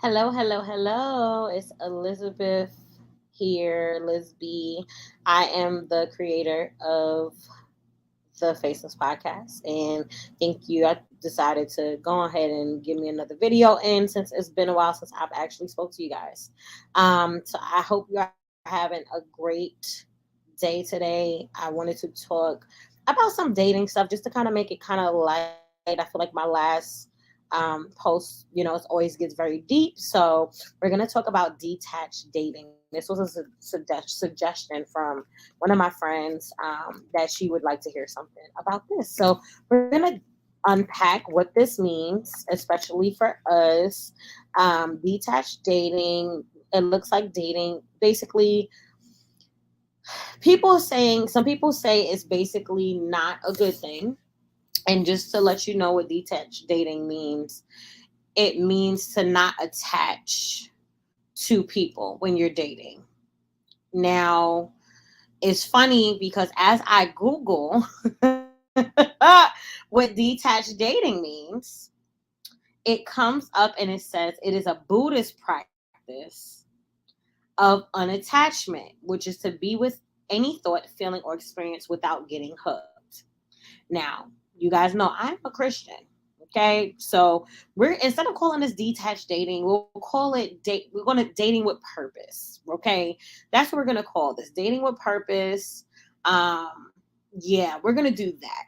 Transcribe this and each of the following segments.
Hello, hello, hello. It's Elizabeth here, Liz B. I am the creator of the Faceless Podcast, and thank you. I decided to go ahead and give me another video in since it's been a while since I've actually spoke to you guys. So I hope you are having a great day today. I wanted to talk about some dating stuff just to kind of make it kind of light. I feel like my last post, it always gets very deep. So we're going to talk about detached dating. This was a suggestion from one of my friends that she would like to hear something about this. So we're going to unpack what this means, especially for us. Detached dating, it looks like dating. Basically, some people say it's basically not a good thing. And just to let you know what detached dating means, it means to not attach to people when you're dating. Now, it's funny because as I Google what detached dating means, it comes up and it says it is a Buddhist practice of unattachment, which is to be with any thought, feeling, or experience without getting hooked. Now, you guys know I'm a Christian. Okay, so we're instead of calling this detached dating, we'll call it date. We're going to dating with purpose. Okay, that's what we're going to call this, dating with purpose. Yeah, we're gonna do that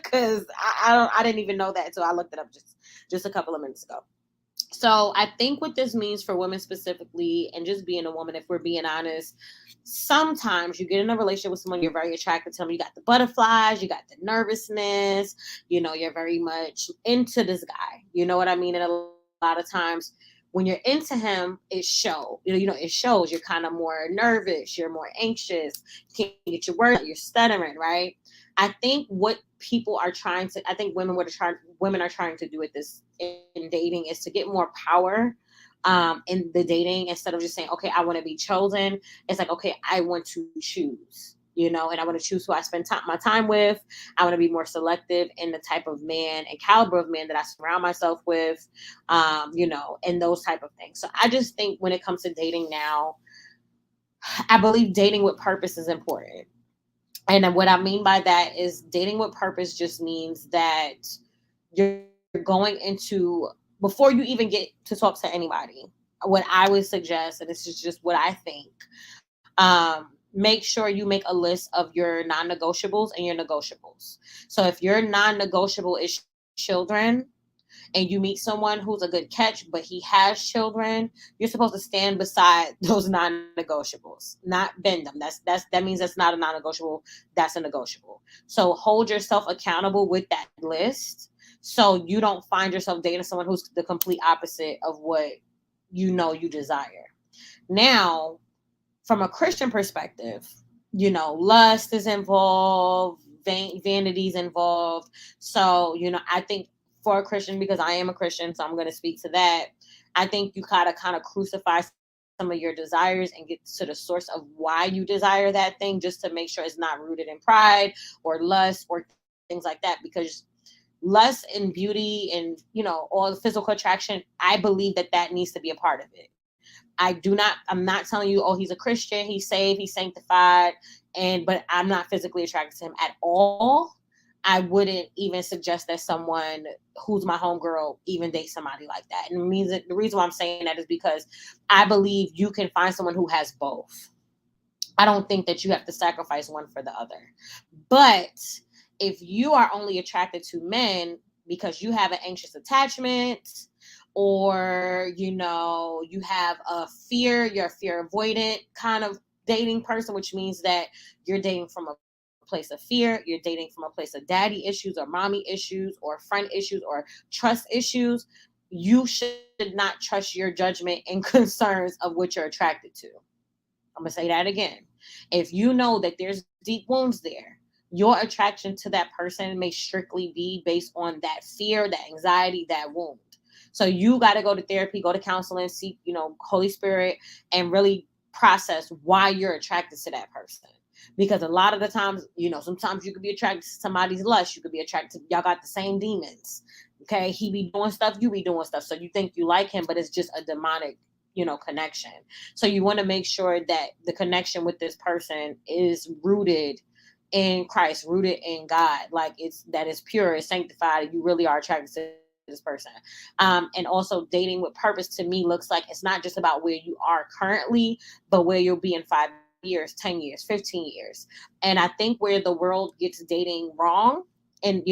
because I didn't even know that until I looked it up just a couple of minutes ago. So I think what this means for women specifically, and just being a woman, if we're being honest, sometimes you get in a relationship with someone, you're very attracted to them, you got the butterflies, you got the nervousness, you're very much into this guy. You know what I mean? And a lot of times when you're into him, it shows. You're kind of more nervous, you're more anxious, you can't get your words out, you're stuttering, right? I think what people are trying to, I think women are trying to do with this in dating is to get more power in the dating, instead of just saying, okay, I want to be chosen. It's like, okay, I want to choose, and I want to choose who I spend my time with. I want to be more selective in the type of man and caliber of man that I surround myself with, and those type of things. So I just think when it comes to dating now, I believe dating with purpose is important. And what I mean by that is dating with purpose just means that you're going into, before you even get to talk to anybody, what I would suggest, and this is just what I think, make sure you make a list of your non-negotiables and your negotiables. So if your non-negotiable is children, and you meet someone who's a good catch, but he has children, you're supposed to stand beside those non-negotiables, not bend them. That means that's not a non-negotiable. That's a negotiable. So hold yourself accountable with that list, so you don't find yourself dating someone who's the complete opposite of what you desire. Now, from a Christian perspective, lust is involved, vanity's involved. So, I think for a Christian, because I am a Christian, so I'm going to speak to that. I think you gotta kind of crucify some of your desires and get to the source of why you desire that thing, just to make sure it's not rooted in pride or lust or things like that. Because lust and beauty and all the physical attraction, I believe that needs to be a part of it. I'm not telling you, oh, he's a Christian, he's saved, he's sanctified, but I'm not physically attracted to him at all. I wouldn't even suggest that someone who's my homegirl even date somebody like that. And the reason why I'm saying that is because I believe you can find someone who has both. I don't think that you have to sacrifice one for the other. But if you are only attracted to men because you have an anxious attachment, or you have you're a fear avoidant kind of dating person, which means that you're dating from a place of fear, you're dating from a place of daddy issues or mommy issues or friend issues or trust issues, you should not trust your judgment and concerns of what you're attracted to. I'm gonna say that again. If you know that there's deep wounds there, your attraction to that person may strictly be based on that fear, that anxiety, that wound. So you got to go to therapy, go to counseling, seek, Holy Spirit, and really process why you're attracted to that person. Because a lot of the times, sometimes you could be attracted to somebody's lust. You could be attracted to, y'all got the same demons. Okay, he be doing stuff, you be doing stuff. So you think you like him, but it's just a demonic, connection. So you want to make sure that the connection with this person is rooted in Christ, rooted in God. Like it's pure, it's sanctified. You really are attracted to this person. And also dating with purpose to me looks like it's not just about where you are currently, but where you'll be in 5 years, 10 years, 15 years. And I think where the world gets dating wrong, and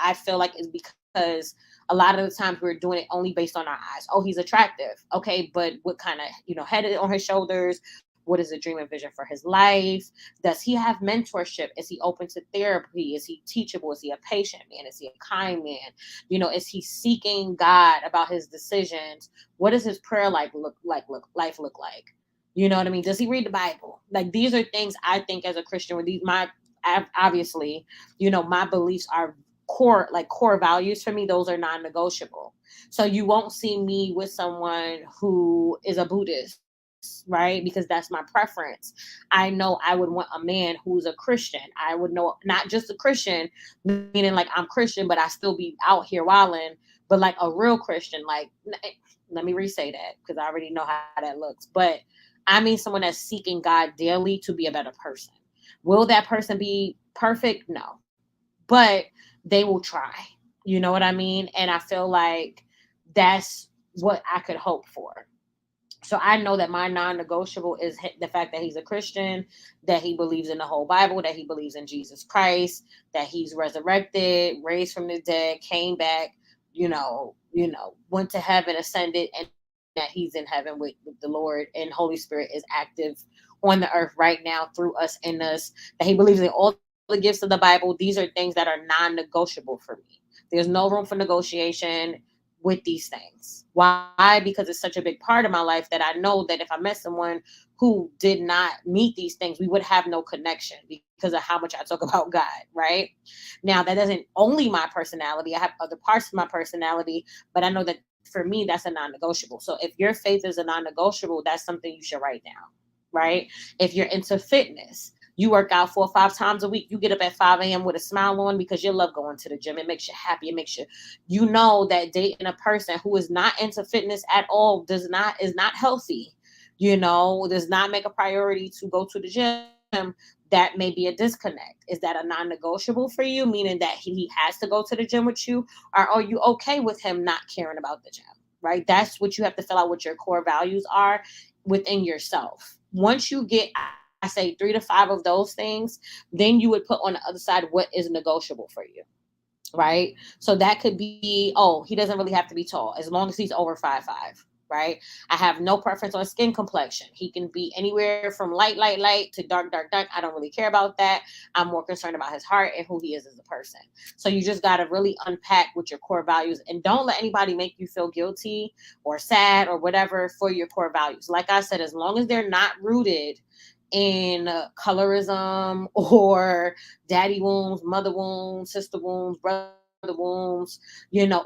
I feel like it's because a lot of the times we're doing it only based on our eyes. Oh, he's attractive. Okay, but what kind of, head on his shoulders? What is the dream and vision for his life? Does he have mentorship? Is he open to therapy? Is he teachable? Is he a patient man? Is he a kind man? Is he seeking God about his decisions? What does his prayer life look like? You know what I mean? Does he read the Bible? Like, these are things I think as a Christian, with obviously, my beliefs are core values for me. Those are non-negotiable. So you won't see me with someone who is a Buddhist, right? Because that's my preference. I know I would want a man who's a Christian. I would know not just a Christian, meaning like I'm Christian, but I still be out here wilding, but like a real Christian. Like, let me re-say that because I already know how that looks. But I mean someone that's seeking God daily to be a better person. Will that person be perfect? No, but they will try. You know what I mean? And I feel like that's what I could hope for. So I know that my non-negotiable is the fact that he's a Christian, that he believes in the whole Bible, that he believes in Jesus Christ, that he's resurrected, raised from the dead, came back, went to heaven, ascended, and that he's in heaven with the Lord, and Holy Spirit is active on the earth right now through us, in us, that he believes in all the gifts of the Bible. These are things that are non-negotiable for me. There's no room for negotiation with these things. Why? Because it's such a big part of my life that I know that if I met someone who did not meet these things, we would have no connection because of how much I talk about God, right? Now, that doesn't only my personality. I have other parts of my personality, but I know that for me, that's a non-negotiable. So if your faith is a non-negotiable, that's something you should write down, right? If you're into fitness, you work out 4 or 5 times a week, you get up at 5 a.m. with a smile on because you love going to the gym. It makes you happy. It makes you know that dating a person who is not into fitness at all is not healthy, does not make a priority to go to the gym. That may be a disconnect. Is that a non-negotiable for you? Meaning that he has to go to the gym with you, or are you okay with him not caring about the gym? Right? That's what you have to fill out what your core values are within yourself. Once you get, I say 3 to 5 of those things, then you would put on the other side what is negotiable for you, right? So that could be, oh, he doesn't really have to be tall as long as he's over 5'5", right? I have no preference on skin complexion. He can be anywhere from light to dark. I don't really care about that. I'm more concerned about his heart and who he is as a person. So you just got to really unpack with your core values, and don't let anybody make you feel guilty or sad or whatever for your core values. Like I said, as long as they're not rooted in colorism or daddy wounds, mother wounds, sister wounds, brother wounds,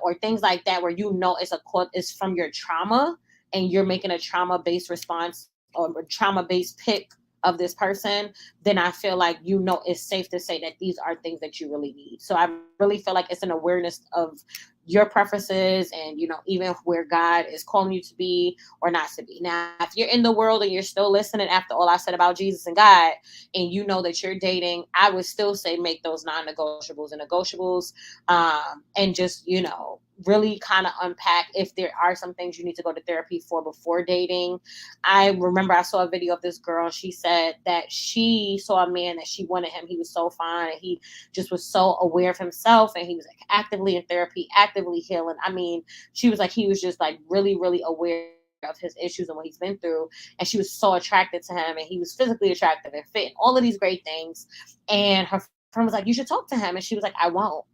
or things like that, where it's from your trauma and you're making a trauma-based response or a trauma-based pick of this person, then I feel like it's safe to say that these are things that you really need. So I really feel like it's an awareness of your preferences and even where God is calling you to be or not to be. Now, if you're in the world and you're still listening after all I said about Jesus and God, and you know that you're dating, I would still say make those non-negotiables and negotiables, and just really kind of unpack if there are some things you need to go to therapy for before dating. I remember I saw a video of this girl, and she said that she saw a man that she wanted him. He was so fine, and he just was so aware of himself, and he was like actively in therapy, actively healing. I mean, she was like, he was just like really, really aware of his issues and what he's been through. And she was so attracted to him, and he was physically attractive and fit and all of these great things. And her friend was like, you should talk to him. And she was like, I won't.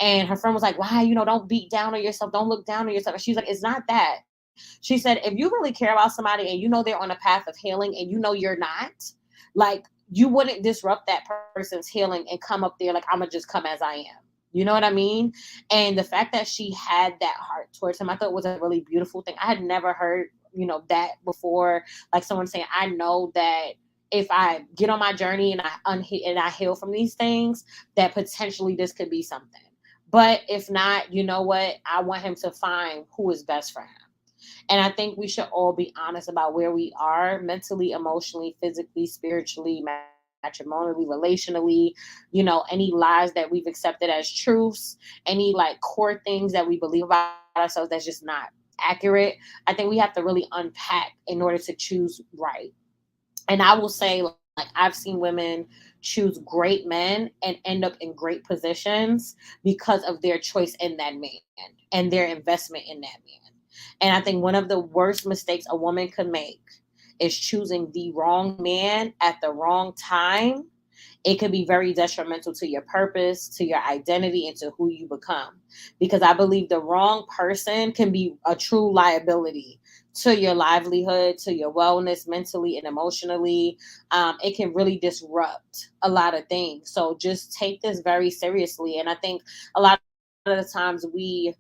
And her friend was like, why, don't beat down on yourself. Don't look down on yourself. And she's like, it's not that. She said, if you really care about somebody and they're on a path of healing and you're not, like, you wouldn't disrupt that person's healing and come up there like, I'm going to just come as I am. You know what I mean? And the fact that she had that heart towards him, I thought was a really beautiful thing. I had never heard, that before. Like someone saying, I know that if I get on my journey and I heal from these things, that potentially this could be something. But if not, you know what? I want him to find who is best for him. And I think we should all be honest about where we are mentally, emotionally, physically, spiritually, matrimonially, relationally, any lies that we've accepted as truths, any like core things that we believe about ourselves that's just not accurate. I think we have to really unpack in order to choose right. And I will say, like, I've seen women choose great men and end up in great positions because of their choice in that man and their investment in that man. And I think one of the worst mistakes a woman could make is choosing the wrong man at the wrong time. It could be very detrimental to your purpose, to your identity, and to who you become. Because I believe the wrong person can be a true liability to your livelihood, to your wellness, mentally and emotionally. It can really disrupt a lot of things. So just take this very seriously. And I think a lot of the times we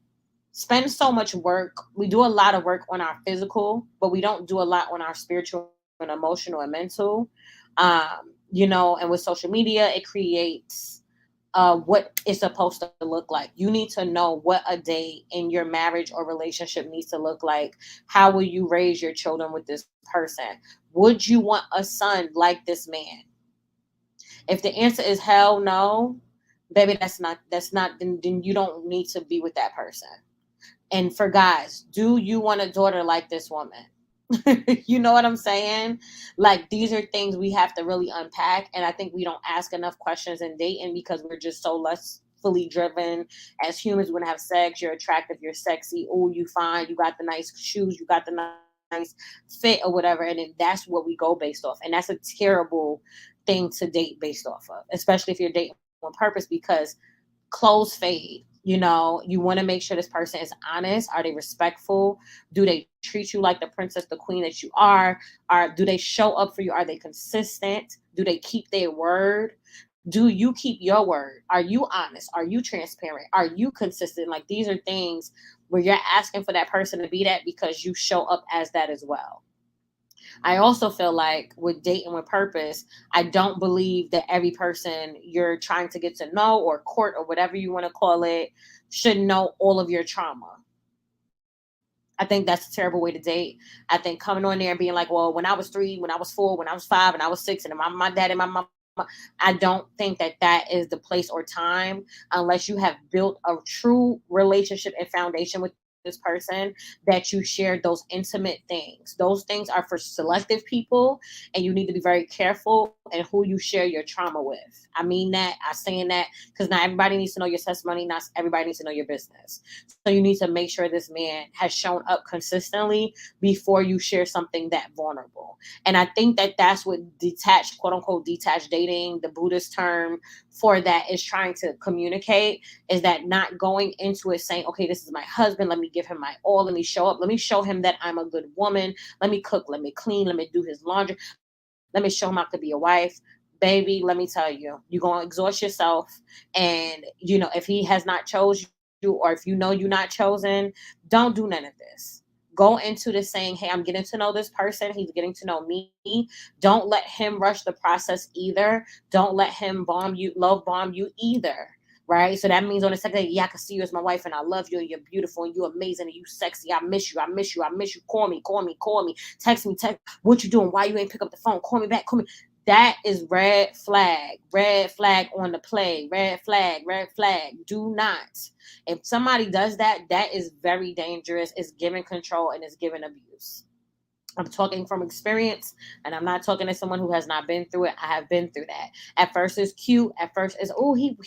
spend so much work. We do a lot of work on our physical, but we don't do a lot on our spiritual and emotional and mental. And with social media, it creates what it's supposed to look like. You need to know what a day in your marriage or relationship needs to look like. How will you raise your children with this person? Would you want a son like this man? If the answer is hell no, baby, that's not then you don't need to be with that person. And for guys, do you want a daughter like this woman? You know what I'm saying? Like, these are things we have to really unpack. And I think we don't ask enough questions in dating because we're just so less fully driven. As humans, we want to have sex. You're attractive. You're sexy. Oh, you fine. You got the nice shoes. You got the nice fit or whatever. And then that's what we go based off. And that's a terrible thing to date based off of, especially if you're dating on purpose, because clothes fade. You want to make sure this person is honest. Are they respectful? Do they treat you like the princess, the queen that you are do they show up for you? Are they consistent? Do they keep their word? Do you keep your word? Are you honest? Are you transparent? Are you consistent? Like, these are things where you're asking for that person to be that because you show up as that as well. I also feel like with dating with purpose, I don't believe that every person you're trying to get to know or court or whatever you want to call it should know all of your trauma. I think that's a terrible way to date. I think coming on there and being like, well, when I was 3, when I was 4, when I was 5, and I was 6, and my dad and my mama, I don't think that is the place or time unless you have built a true relationship and foundation with this person that you shared those intimate things. Those things are for selective people, and you need to be very careful and who you share your trauma with. I mean that. I saying that because not everybody needs to know your testimony. Not everybody needs to know your business. So you need to make sure this man has shown up consistently before you share something that vulnerable. And I think that that's what detached, quote unquote, detached dating, the Buddhist term for that, is trying to communicate, is that not going into it saying, okay, this is my husband. Let me give him my all. Let me show up. Let me show him that I'm a good woman. Let me cook. Let me clean. Let me do his laundry. Let me show him I could be a wife. Baby, let me tell you, you're going to exhaust yourself. And, if he has not chose you, or if you're not chosen, don't do none of this. Go into this saying, hey, I'm getting to know this person. He's getting to know me. Don't let him rush the process either. Don't let him love bomb you either. Right. So that means on the second day, yeah, I can see you as my wife and I love you and you're beautiful and you're amazing and you sexy. I miss you. I miss you. I miss you. Call me, call me, call me. Text me, text. What you doing? Why you ain't pick up the phone? Call me back. Call me. That is red flag on the play, red flag, red flag. Do not. If somebody does that, that is very dangerous. It's giving control and it's giving abuse. I'm talking from experience, and I'm not talking to someone who has not been through it. I have been through that. At first, it's cute. At first, it's, oh, he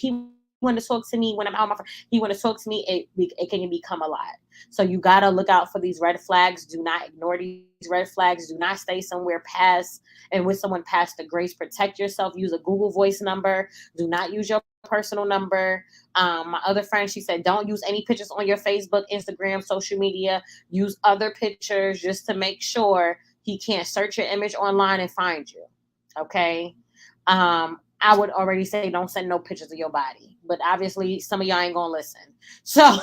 want to talk to me when I'm out my. He want to talk to me. It can become a lot. So you gotta look out for these red flags. Do not ignore these red flags. Do not stay somewhere past and with someone past the grace. Protect yourself. Use a Google Voice number. Do not use your personal number. My other friend, she said, don't use any pictures on your Facebook, Instagram, social media. Use other pictures just to make sure he can't search your image online and find you. Okay. I would already say don't send no pictures of your body, but obviously some of y'all ain't gonna listen. So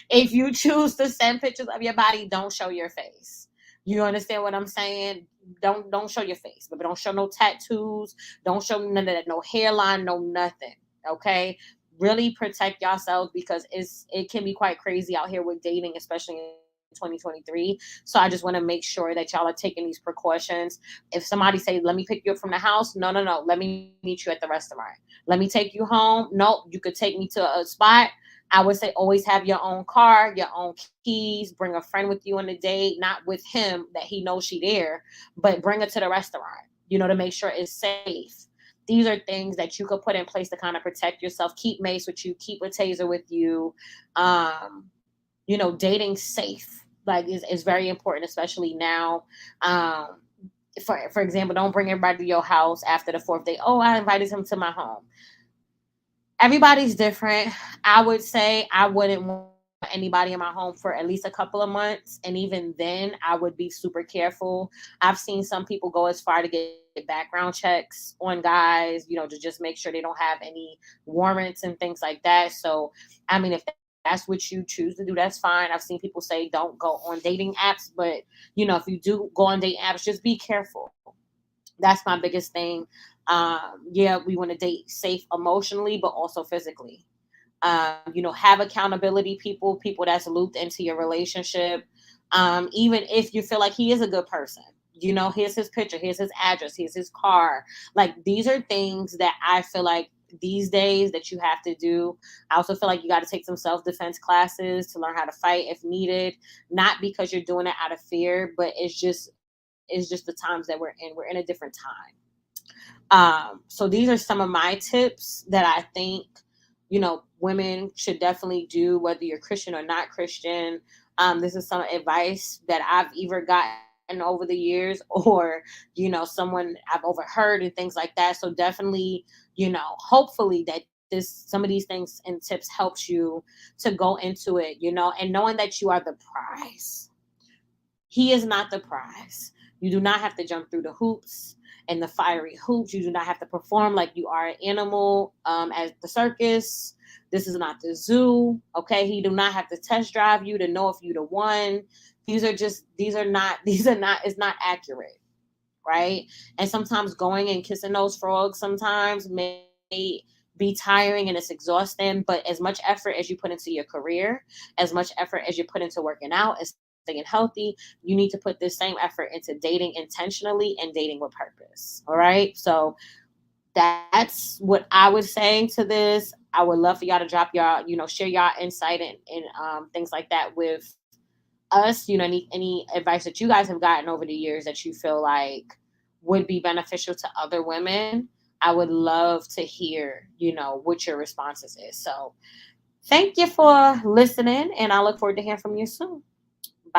if you choose to send pictures of your body, don't show your face. You understand what I'm saying? Don't show your face, but don't show no tattoos. Don't show none of that, no hairline, no nothing. Okay. really protect yourselves, because it can be quite crazy out here with dating, especially in 2023. So I just want to make sure that y'all are taking these precautions. If somebody say, let me pick you up from the house, no, no, no, let me meet you at the restaurant. Let me take you home. No, you could take me to a spot. I would say always have your own car, your own keys, bring a friend with you on the date, not with him that he knows she there, but bring her to the restaurant, to make sure it's safe. These are things that you could put in place to kind of protect yourself. Keep mace with you, keep a taser with you. Um, dating safe, like, is very important, especially now. For example, don't bring everybody to your house after the fourth date. Oh, I invited him to my home. Everybody's different. I would say I wouldn't want anybody in my home for at least a couple of months. And even then, I would be super careful. I've seen some people go as far to get background checks on guys, to just make sure they don't have any warrants and things like that. So, I mean, if that's what you choose to do, that's fine. I've seen people say don't go on dating apps, but, if you do go on dating apps, just be careful. That's my biggest thing. Yeah, we want to date safe emotionally, but also physically. Have accountability people that's looped into your relationship. Even if you feel like he is a good person, here's his picture, here's his address, here's his car. Like, these are things that I feel like these days that you have to do. I also feel like you got to take some self-defense classes to learn how to fight if needed, not because you're doing it out of fear, but it's just the times that we're in a different time. So these are some of my tips that I think, women should definitely do, whether you're Christian or not Christian. This is some advice that I've either gotten over the years or, someone I've overheard and things like that. So definitely, hopefully that some of these things and tips helps you to go into it, and knowing that you are the prize. He is not the prize. You do not have to jump through the hoops and the fiery hoops. You do not have to perform like you are an animal at the circus. This is not the zoo. Okay. He do not have to test drive you to know if you the one. It's not accurate. Right. And sometimes going and kissing those frogs sometimes may be tiring and it's exhausting, but as much effort as you put into your career, as much effort as you put into working out and staying healthy, you need to put this same effort into dating intentionally and dating with purpose. All right. So that's what I was saying to this. I would love for y'all to drop y'all, share y'all insight and things like that with us. Any advice that you guys have gotten over the years that you feel like would be beneficial to other women. I would love to hear, what your responses is. So thank you for listening, and I look forward to hearing from you soon.